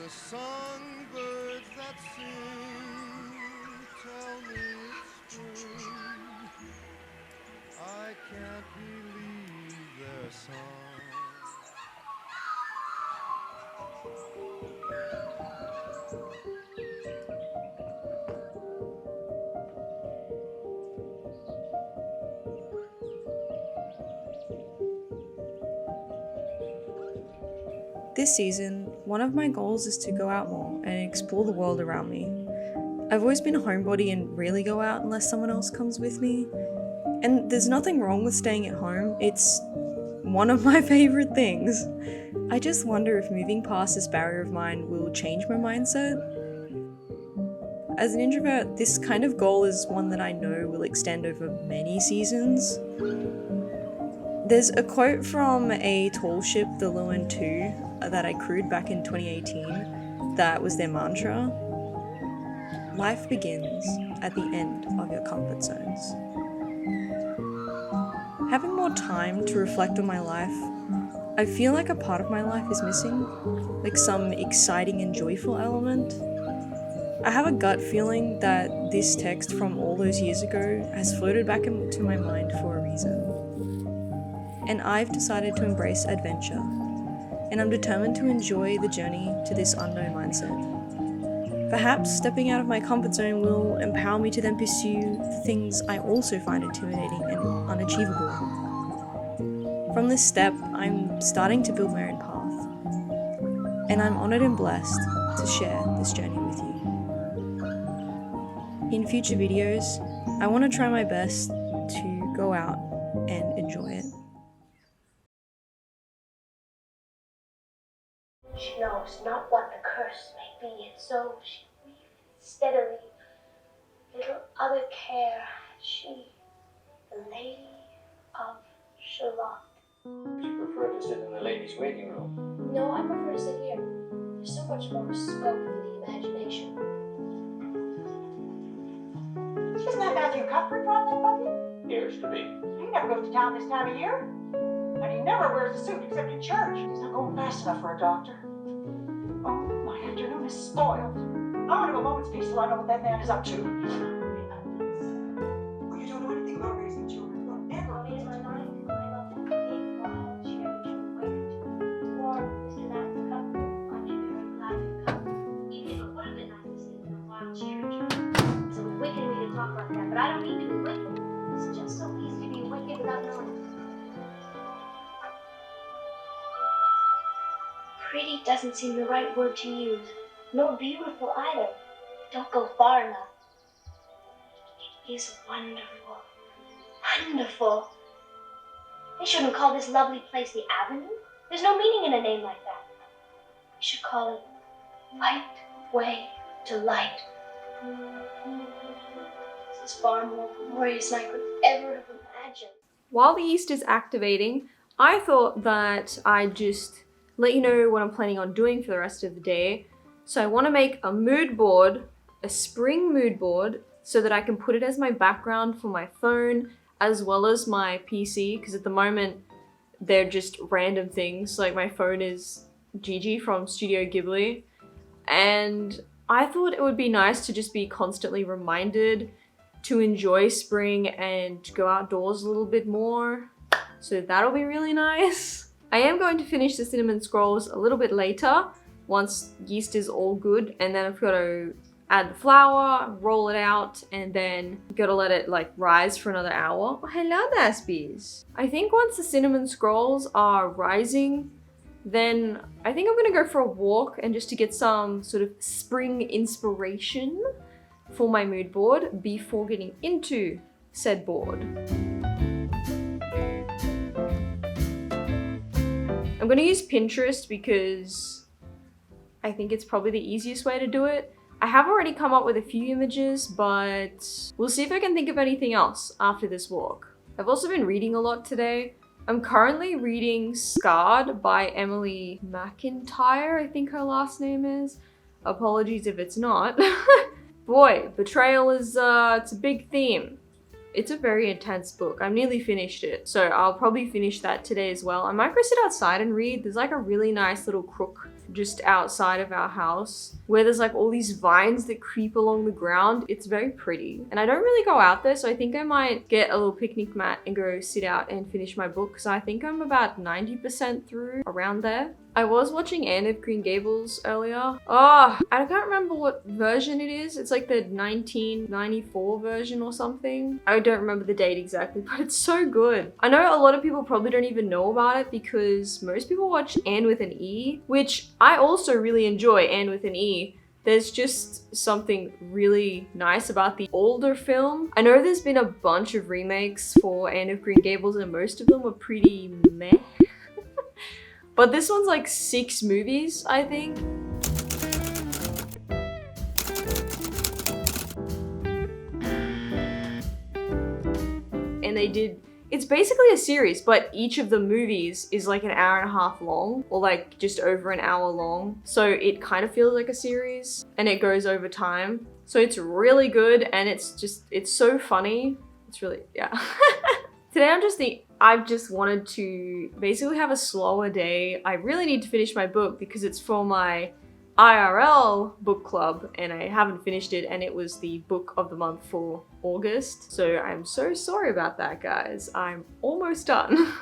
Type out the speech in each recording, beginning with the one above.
the songbirds that sing tell me it's spring. I can't believe their song. This season, one of my goals is to go out more and explore the world around me. I've always been a homebody and rarely go out unless someone else comes with me. And there's nothing wrong with staying at home, it's one of my favourite things. I just wonder if moving past this barrier of mine will change my mindset. As an introvert, this kind of goal is one that I know will extend over many seasons. There's a quote from a tall ship, the Lewin 2, that I crewed back in 2018 that was their mantra. Life begins at the end of your comfort zones. Having more time to reflect on my life, I feel like a part of my life is missing, like some exciting and joyful element. I have a gut feeling that this text from all those years ago has floated back into my mind for a reason. And I've decided to embrace adventure, and I'm determined to enjoy the journey to this unknown mindset. Perhaps stepping out of my comfort zone will empower me to then pursue the things I also find intimidating and unachievable. From this step, I'm starting to build my own path, and I'm honoured and blessed to share this journey with you. In future videos, I want to try my best to go out and enjoy it. She knows not what the curse may be, and so she weaves steadily. Little other care had she, the Lady of Shalott. Do you prefer to sit in the ladies' waiting room? No, I prefer to sit here. There's so much more scope for the imagination. Isn't that Matthew Cuthbert from that puppy? Appears to be. He never goes to town this time of year. And he never wears a suit except in church. He's not going fast enough for a doctor. Oh, my afternoon is spoiled. I want to go moment's peace so I know what that man is up to. Well, you don't know anything about raising children. Don't ever. Made up my mind to climb up that big wild chair which we waited to. Or Mr. Matthew Cuthbert, aren't you very glad to come? Even if it would have been nice to sit in a wild chair. It's a wicked way to talk like that, but I don't need to be wicked. It's just so easy to be wicked without knowing it. Pretty doesn't seem the right word to use, nor beautiful either. Don't go far enough. It is wonderful. Wonderful. They shouldn't call this lovely place the Avenue. There's no meaning in a name like that. They should call it Light Way to Light. This is far more glorious than I could ever have imagined. While the yeast is activating, I thought that I'd just let you know what I'm planning on doing for the rest of the day. So I want to make a mood board, a spring mood board, so that I can put it as my background for my phone as well as my PC, because at the moment they're just random things. Like my phone is Gigi from Studio Ghibli, and I thought it would be nice to just be constantly reminded to enjoy spring and go outdoors a little bit more. So that'll be really nice. I am going to finish the cinnamon scrolls a little bit later once yeast is all good, and then I've got to add the flour, roll it out, and then got to let it like rise for another hour. Oh, hello there, Spees. I think once the cinnamon scrolls are rising, then I think I'm gonna go for a walk and just to get some sort of spring inspiration for my mood board before getting into said board. I'm gonna use Pinterest because I think it's probably the easiest way to do it. I have already come up with a few images, but we'll see if I can think of anything else after this walk. I've also been reading a lot today. I'm currently reading Scarred by Emily McIntyre, I think her last name is. Apologies if it's not. Boy, betrayal is, it's a big theme. It's a very intense book. I've nearly finished it, so I'll probably finish that today as well. I might go sit outside and read. There's like a really nice little crook just outside of our house where there's like all these vines that creep along the ground. It's very pretty. And I don't really go out there, so I think I might get a little picnic mat and go sit out and finish my book because I think I'm about 90% through, around there. I was watching Anne of Green Gables earlier. Oh, I can't remember what version it is. It's like the 1994 version or something. I don't remember the date exactly, but it's so good. I know a lot of people probably don't even know about it because most people watch Anne with an E, which I also really enjoy, Anne with an E. There's just something really nice about the older film. I know there's been a bunch of remakes for Anne of Green Gables and most of them were pretty meh. But this one's like 6 movies, I think. And they did, it's basically a series, but each of the movies is like an hour and a half long, or like just over an hour long. So it kind of feels like a series and it goes over time. So it's really good and it's so funny. It's really, yeah. Today I've just wanted to basically have a slower day. I really need to finish my book because it's for my IRL book club and I haven't finished it and it was the book of the month for August. So I'm so sorry about that, guys. I'm almost done.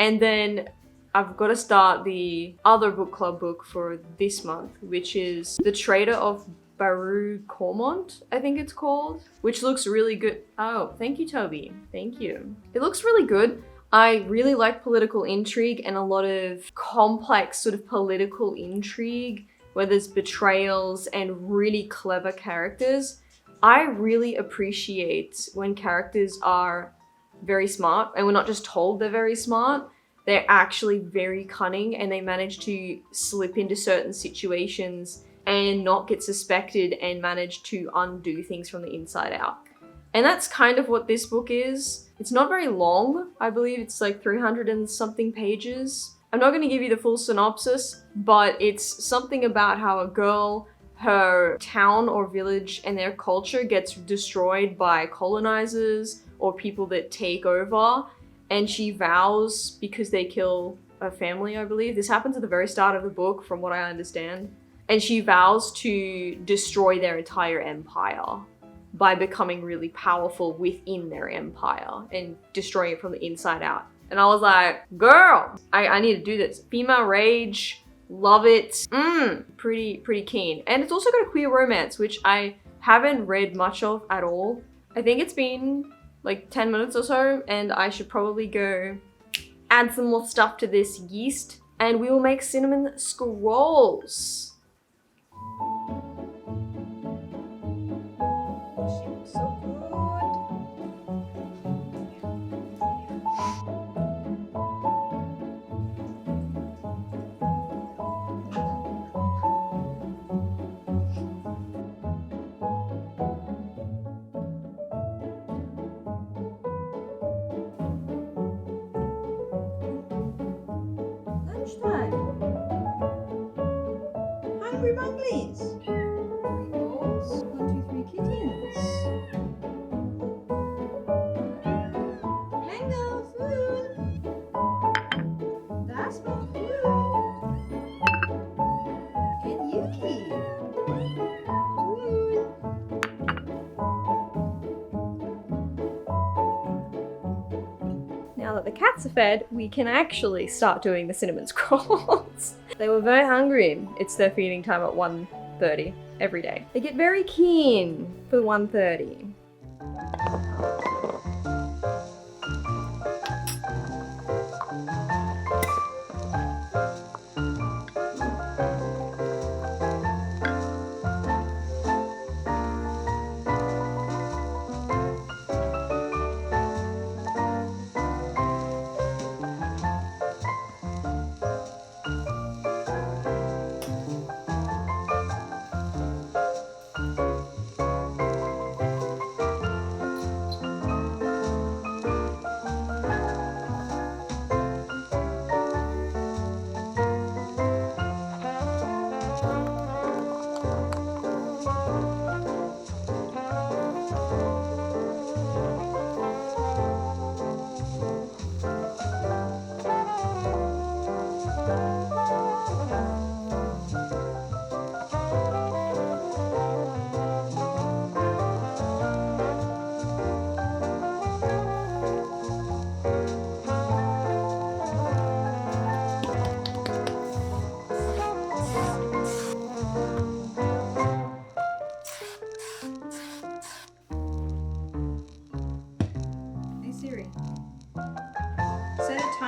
And then I've got to start the other book club book for this month, which is The Traitor of Baru Cormont, I think it's called, which looks really good. Oh, thank you, Toby. Thank you. It looks really good. I really like political intrigue and a lot of complex sort of political intrigue where there's betrayals and really clever characters. I really appreciate when characters are very smart and we're not just told they're very smart. They're actually very cunning and they manage to slip into certain situations and not get suspected and manage to undo things from the inside out. And that's kind of what this book is. It's not very long. I believe it's like 300 and something pages. I'm not going to give you the full synopsis, but it's something about how a girl, her town or village and their culture gets destroyed by colonizers or people that take over. And she vows, because they kill a family, I believe. This happens at the very start of the book, from what I understand. And she vows to destroy their entire empire by becoming really powerful within their empire and destroying it from the inside out. And I was like, girl, I need to do this. Female rage, love it. Pretty keen. And it's also got a queer romance, which I haven't read much of at all. I think it's been like 10 minutes or so, and I should probably go add some more stuff to this yeast, and we will make cinnamon scrolls. Hungry monglies. 3 balls. 1, 2, 3 kittens. Mango food. That's not food. And Yuki. Food. Now that the cats are fed, we can actually start doing the cinnamon scrolls. They were very hungry. It's their feeding time at 1:30 every day. They get very keen for 1:30.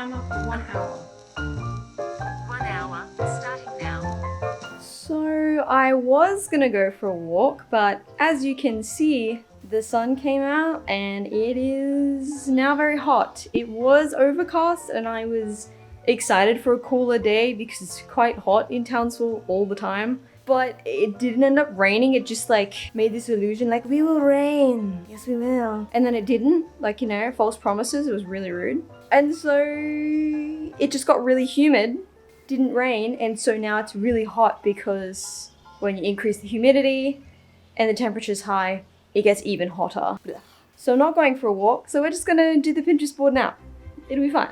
timer for 1 hour. 1 hour, starting now. So I was gonna go for a walk, but as you can see, the sun came out and it is now very hot. It was overcast and I was excited for a cooler day because it's quite hot in Townsville all the time. But it didn't end up raining, it just like made this illusion like we will rain, yes we will. And then it didn't, like, you know, false promises, it was really rude. And so it just got really humid, didn't rain, and so now it's really hot because when you increase the humidity and the temperature's high, it gets even hotter. So I'm not going for a walk, so we're just gonna do the Pinterest board now. It'll be fine.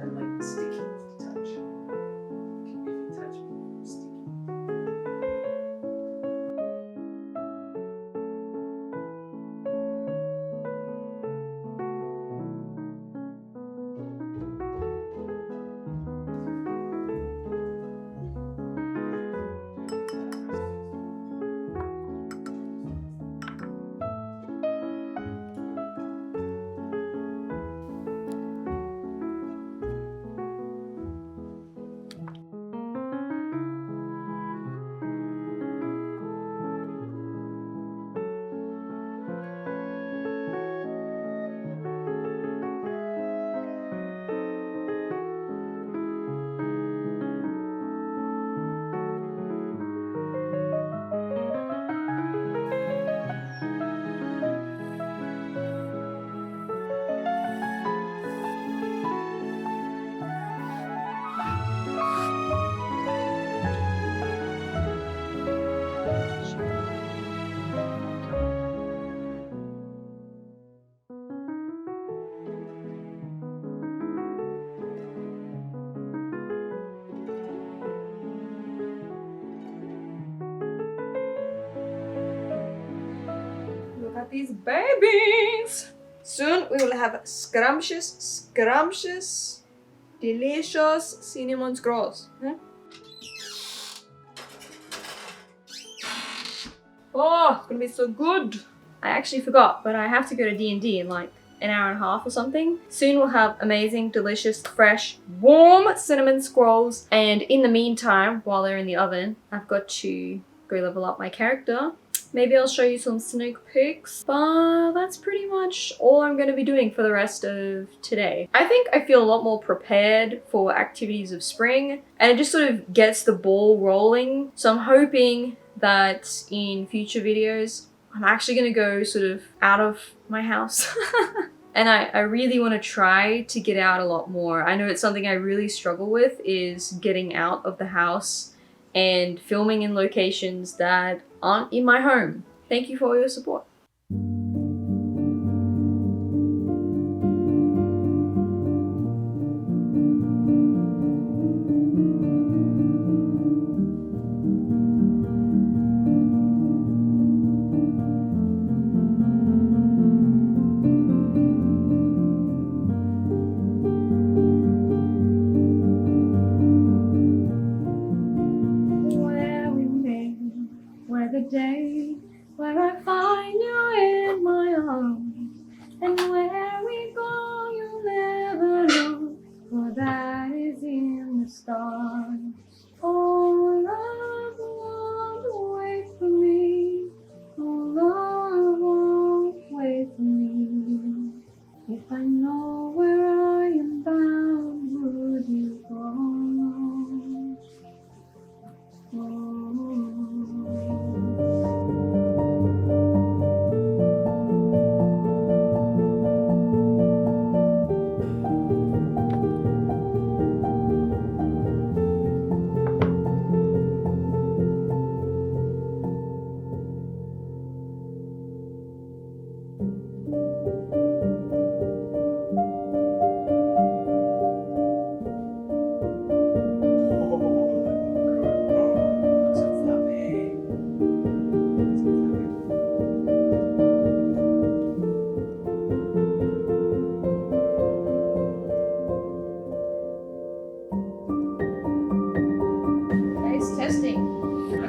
I like sticky touch. If you touch me, sticky. Look at these babies! Soon we will have scrumptious, delicious cinnamon scrolls. Oh, it's gonna be so good! I actually forgot, but I have to go to D&D in like an hour and a half or something. Soon we'll have amazing, delicious, fresh, warm cinnamon scrolls. And in the meantime, while they're in the oven, I've got to go level up my character. Maybe I'll show you some sneak peeks, but that's pretty much all I'm going to be doing for the rest of today. I think I feel a lot more prepared for activities of spring, and it just sort of gets the ball rolling. So I'm hoping that in future videos, I'm actually going to go sort of out of my house. And I really want to try to get out a lot more. I know it's something I really struggle with, is getting out of the house and filming in locations that aren't in my home. Thank you for all your support. Where we met, where the day where I finally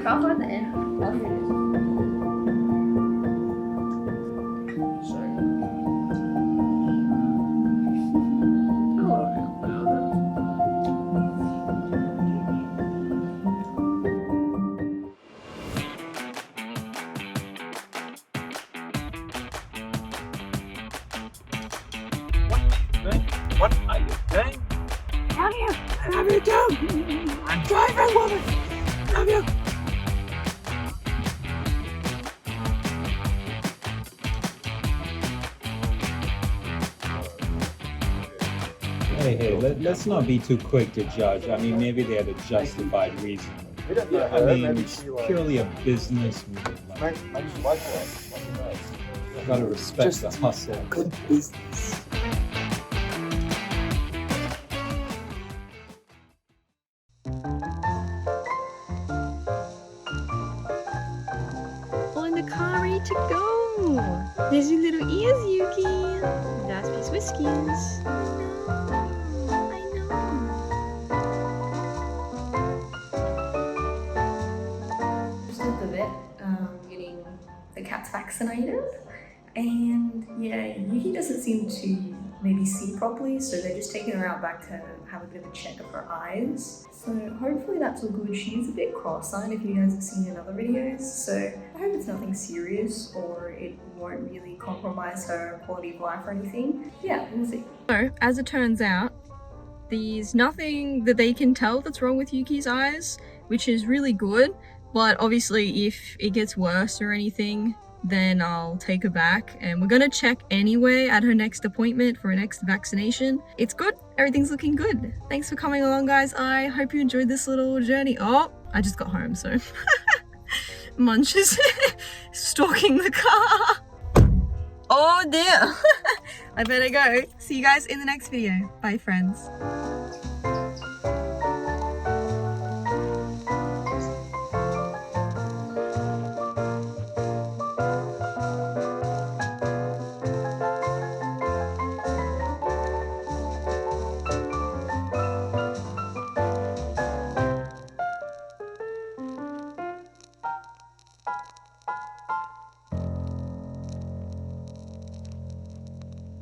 can't find the end. Oh, here it is. What are you doing? Come here! What are you doing? I'm driving, woman! Come here! Hey, let's not be too quick to judge. I mean, maybe they had a justified reason. I mean, it's purely a business move. Like, you gotta respect the hustle. Good business. All in the car, ready to go. There's your little ears, Yuki. That's his whiskers. I know. Just at the vet, getting the cats vaccinated, and yeah, Yuki doesn't seem to maybe see properly, so they're just taking her out back to have a bit of a check of her eyes. So hopefully that's all good. She is a bit cross-eyed if you guys have seen in other videos, so I hope it's nothing serious or it won't really compromise her quality of life or anything. Yeah, we'll see. So, as it turns out, there's nothing that they can tell that's wrong with Yuki's eyes, which is really good, but obviously if it gets worse or anything, then I'll take her back, and we're gonna check anyway at her next appointment for her next vaccination. It's good, everything's looking good. Thanks for coming along, guys. I hope you enjoyed this little journey. Oh, I just got home, so Munch is stalking the car. Oh dear. I better go. See you guys in the next video. Bye, friends.